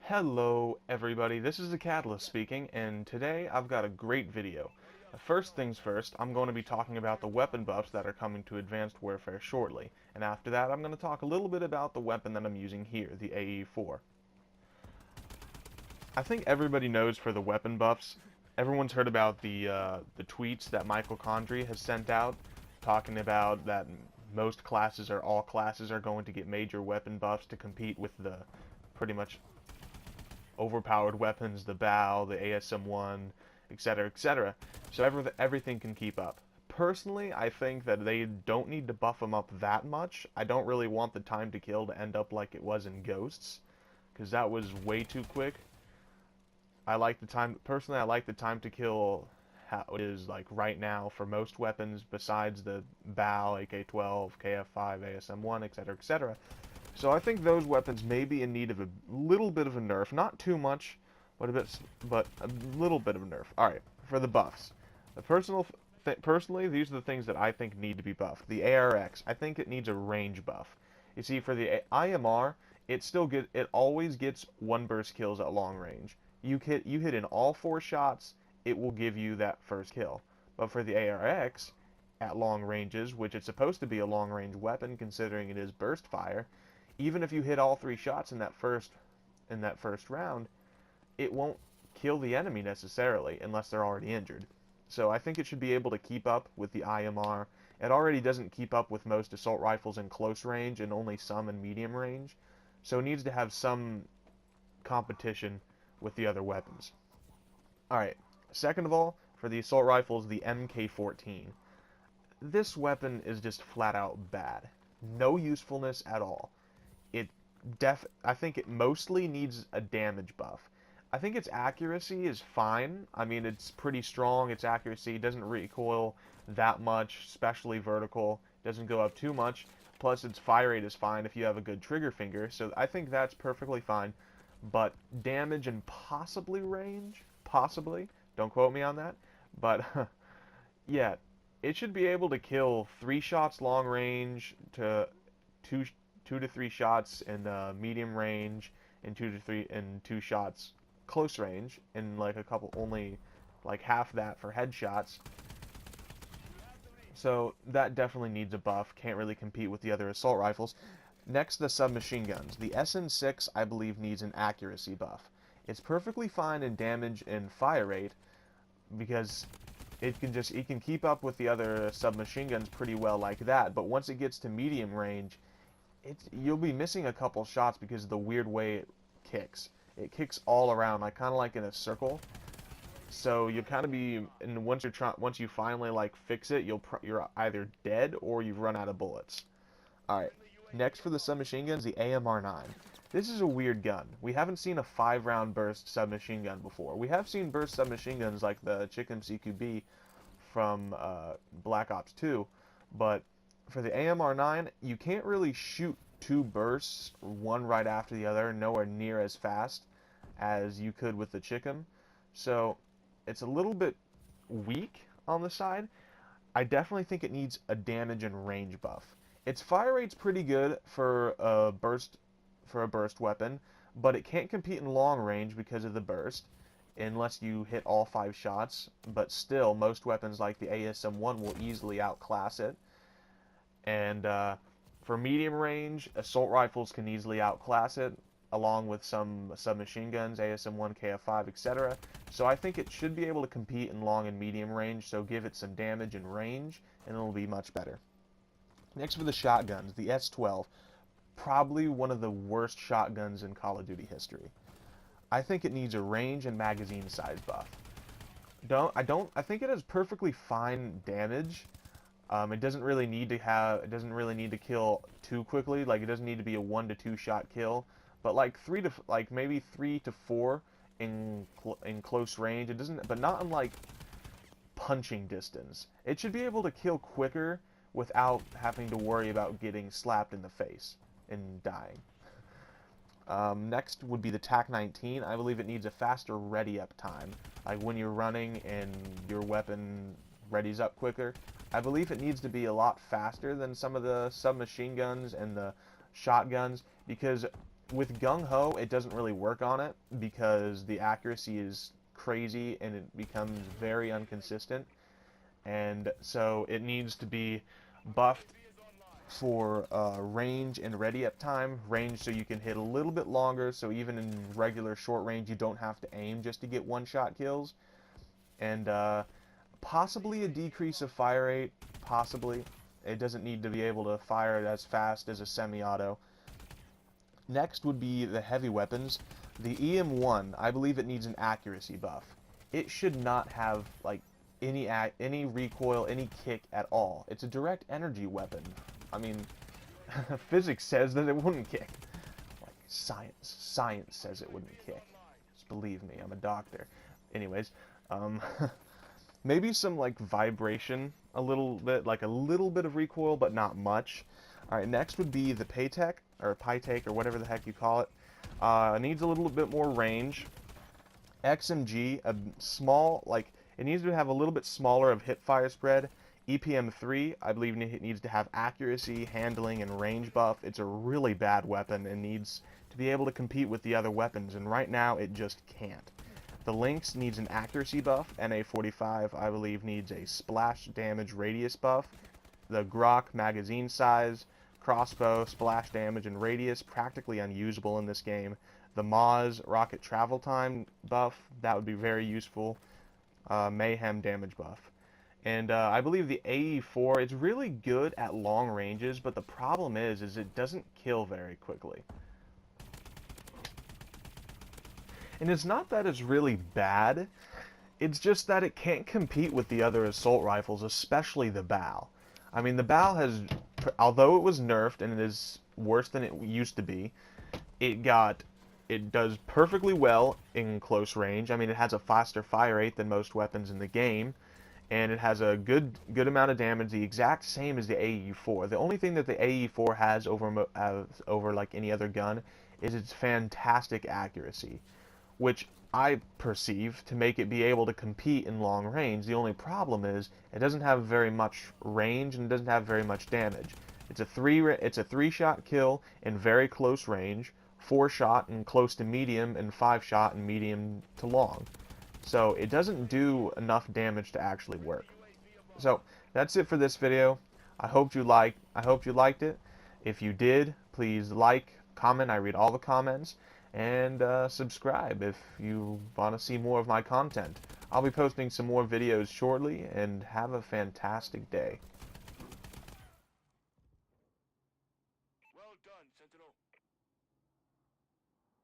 Hello everybody, this is the Catalyst speaking, and today I've got a great video. First things first, I'm going to be talking about the weapon buffs that are coming to Advanced Warfare shortly, and after that I'm going to talk a little bit about the weapon that I'm using here, the AE4. I think everybody knows for the weapon buffs, everyone's heard about the tweets that Michael Condrey has sent out, talking about that most classes or all classes are going to get major weapon buffs to compete with the pretty much overpowered weapons, the bow, the ASM-1, etc., etc. So everything can keep up. Personally, I think that they don't need to buff them up that much. I don't really want the time to kill to end up like it was in Ghosts, because that was way too quick. Personally, I like the time to kill how it is like right now for most weapons besides the bow, AK-12, KF-5, ASM-1, etc., etc. So I think those weapons may be in need of a little bit of a nerf. Not too much, but a little bit of a nerf. All right, for the buffs. Personally, these are the things that I think need to be buffed. The ARX, I think it needs a range buff. You see, for the IMR, it always gets one burst kills at long range. You hit in all four shots, it will give you that first kill. But for the ARX, at long ranges, which it's supposed to be a long range weapon considering it is burst fire, even if you hit all three shots in that first round, it won't kill the enemy necessarily unless they're already injured. So I think it should be able to keep up with the IMR. It already doesn't keep up with most assault rifles in close range and only some in medium range. So it needs to have some competition with the other weapons. Alright, second of all, for the assault rifles, the MK14. This weapon is just flat out bad. No usefulness at all. It I think it mostly needs a damage buff. I think its accuracy is fine. I mean, it's pretty strong. Its accuracy doesn't recoil that much, especially vertical. Doesn't go up too much. Plus, its fire rate is fine if you have a good trigger finger. So I think that's perfectly fine. But damage and possibly range, possibly. Don't quote me on that. But yeah, it should be able to kill 3 shots long range to 2 to 3 shots in medium range and 2 shots close range, and like a couple only like half that for headshots. So that definitely needs a buff. Can't really compete with the other assault rifles. Next, the submachine guns. The SN6 I believe needs an accuracy buff. It's perfectly fine in damage and fire rate because it can keep up with the other submachine guns pretty well like that, but once it gets to medium range, you'll be missing a couple shots because of the weird way it kicks. It kicks all around, like kind of like in a circle. So you'll kind of be, and once you finally like fix it, you're either dead or you've run out of bullets. All right. Next for the submachine guns, the AMR9. This is a weird gun. We haven't seen a 5-round burst submachine gun before. We have seen burst submachine guns like the Chicken CQB from Black Ops 2, but for the AMR9, you can't really shoot 2 bursts, one right after the other, nowhere near as fast as you could with the Chicken. So it's a little bit weak on the side. I definitely think it needs a damage and range buff. Its fire rate's pretty good for a burst weapon, but it can't compete in long range because of the burst unless you hit all 5 shots, but still most weapons like the ASM-1 will easily outclass it. And for medium range, assault rifles can easily outclass it, along with some submachine guns, ASM-1, KF-5, etc. So I think it should be able to compete in long and medium range, so give it some damage and range, and it'll be much better. Next for the shotguns, the S12. Probably one of the worst shotguns in Call of Duty history. I think it needs a range and magazine size buff. I think it has perfectly fine damage. It doesn't really need to kill too quickly. Like it doesn't need to be a 1 to 2 shot kill, but like maybe 3 to 4 in close range. It doesn't, but not in like punching distance. It should be able to kill quicker without having to worry about getting slapped in the face and dying. Next would be the TAC-19. I believe it needs a faster ready-up time. Like when you're running and your weapon readies up quicker. I believe it needs to be a lot faster than some of the submachine guns and the shotguns because with Gung Ho, it doesn't really work on it because the accuracy is crazy and it becomes very inconsistent. And so it needs to be buffed for range and ready up time. Range so you can hit a little bit longer, so even in regular short range you don't have to aim just to get one-shot kills. And possibly a decrease of fire rate, possibly. It doesn't need to be able to fire as fast as a semi-auto. Next would be the heavy weapons. The EM1, I believe it needs an accuracy buff. It should not have like any recoil, any kick at all. It's a direct energy weapon. I mean, physics says that it wouldn't kick. Like science says it wouldn't kick. Just believe me, I'm a doctor. Anyways, maybe some like vibration, a little bit of recoil, but not much. All right, next would be the Paytech or Pytake or whatever the heck you call it. It needs a little bit more range. XMG, a small, like, it needs to have a little bit smaller of hip fire spread. EPM3, I believe it needs to have accuracy, handling, and range buff. It's a really bad weapon and needs to be able to compete with the other weapons, and right now it just can't. The Lynx needs an accuracy buff. NA45, I believe, needs a splash damage radius buff. The Grok magazine size, crossbow, splash damage, and radius, practically unusable in this game. The Maz rocket travel time buff, that would be very useful. Mayhem damage buff. And I believe the AE4, it's really good at long ranges, but the problem is it doesn't kill very quickly. And it's not that it's really bad, it's just that it can't compete with the other assault rifles, especially the BAL. I mean, the BAL has, although it was nerfed and it is worse than it used to be, it does perfectly well in close range. I mean, it has a faster fire rate than most weapons in the game, and it has a good amount of damage, the exact same as the AE4. The only thing that the AE4 has over like any other gun is its fantastic accuracy, which I perceive to make it be able to compete in long range. The only problem is it doesn't have very much range and it doesn't have very much damage. It's a three-shot kill in very close range, 4-shot in close to medium, and 5-shot in medium to long. So it doesn't do enough damage to actually work. So that's it for this video. I hope you liked it. If you did, please like, comment. I read all the comments. And subscribe if you want to see more of my content. I'll be posting some more videos shortly, and have a fantastic day.